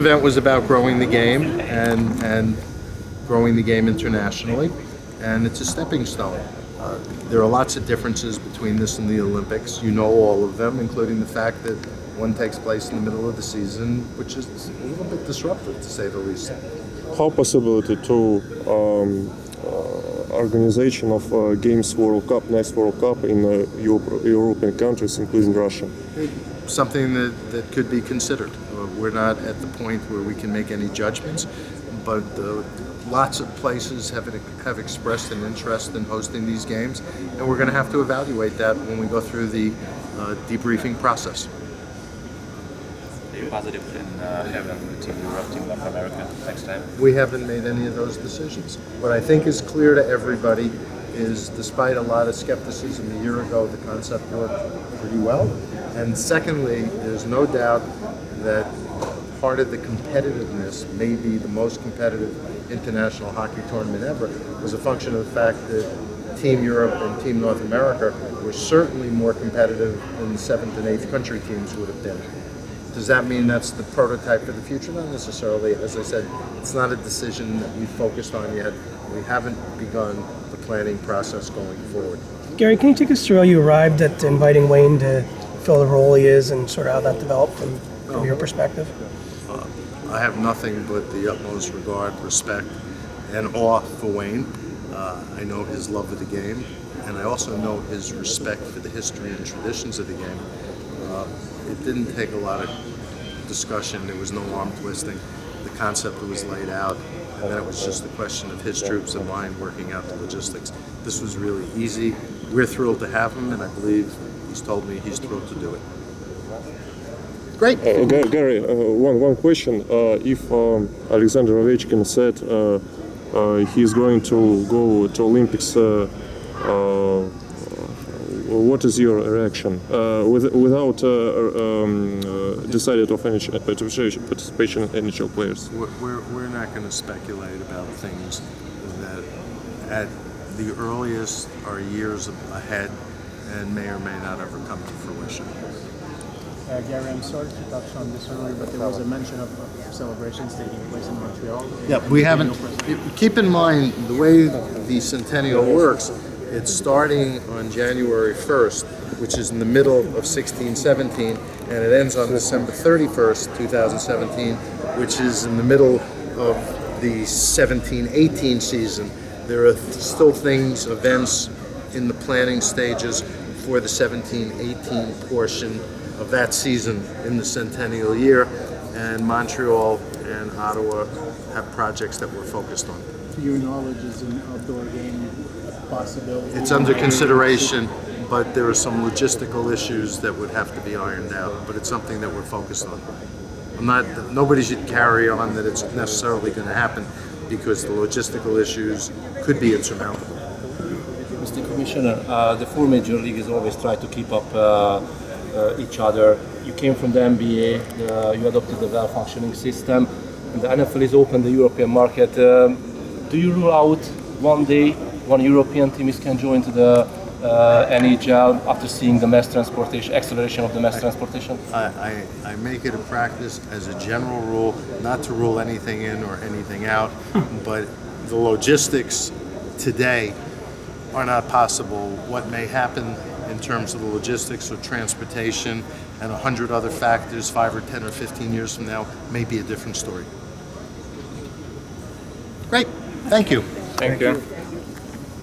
event was about growing the game and growing the game internationally, and it's a stepping stone. There are lots of differences between this and the Olympics. You know all of them, including the fact that one takes place in the middle of the season, which is a little bit disruptive, to say the least. How possibility to organization of Games World Cup, next World Cup in European countries, including Russia? Something that could be considered. We're not at the point where we can make any judgments, but lots of places have expressed an interest in hosting these games, and we're going to have to evaluate that when we go through the debriefing process. Are you positive in having Team Europe, Team North America next time? We haven't made any of those decisions. What I think is clear to everybody is, despite a lot of skepticism a year ago, the concept worked pretty well. And secondly, there's no doubt that part of the competitiveness, maybe the most competitive international hockey tournament ever, was a function of the fact that Team Europe and Team North America were certainly more competitive than the 7th and 8th country teams would have been. Does that mean that's the prototype for the future? Not necessarily. As I said, it's not a decision that we focused on yet. We haven't begun the planning process going forward. Gary, can you take us through how you arrived at inviting Wayne to fill the role he is and sort of how that developed from your perspective? I have nothing but the utmost regard, respect, and awe for Wayne. I know his love of the game, and I also know his respect for the history and traditions of the game. It didn't take a lot of discussion. There was no arm twisting. The concept was laid out, and then it was just a question of his troops and mine working out the logistics. This was really easy. We're thrilled to have him, and I believe he's told me he's thrilled to do it. Great. Gary, one question. If Alexander Ovechkin said he's going to go to Olympics, what is your reaction? Without decided of any participation in NHL players? We're not going to speculate about things that at the earliest are years ahead and may or may not ever come to fruition. Gary, I'm sorry to touch on this earlier, but there was a mention of celebrations taking place in Montreal. Yeah, we haven't. Keep in mind the way the centennial works. It's starting on January 1st, which is in the middle of 16-17, and it ends on December 31st, 2017, which is in the middle of the 17-18 season. There are still events in the planning stages for the 17-18 portion of that season in the centennial year, and Montreal and Ottawa have projects that we're focused on. To your knowledge, is an outdoor game a possibility? It's under consideration, but there are some logistical issues that would have to be ironed out, but it's something that we're focused on. Nobody should carry on that it's necessarily going to happen, because the logistical issues could be insurmountable. Mr. Commissioner, the four major leagues always try to keep up each other. You came from the NBA, you adopted a well-functioning system, and the NFL is open the European market. Do you rule out one day one European team can join to the NHL after seeing the mass transportation, acceleration of the mass transportation? I make it a practice as a general rule not to rule anything in or anything out, but the logistics today are not possible. What may happen in terms of the logistics or transportation and 100 other factors 5 or 10 or 15 years from now may be a different story. Great. Thank you. Thank you.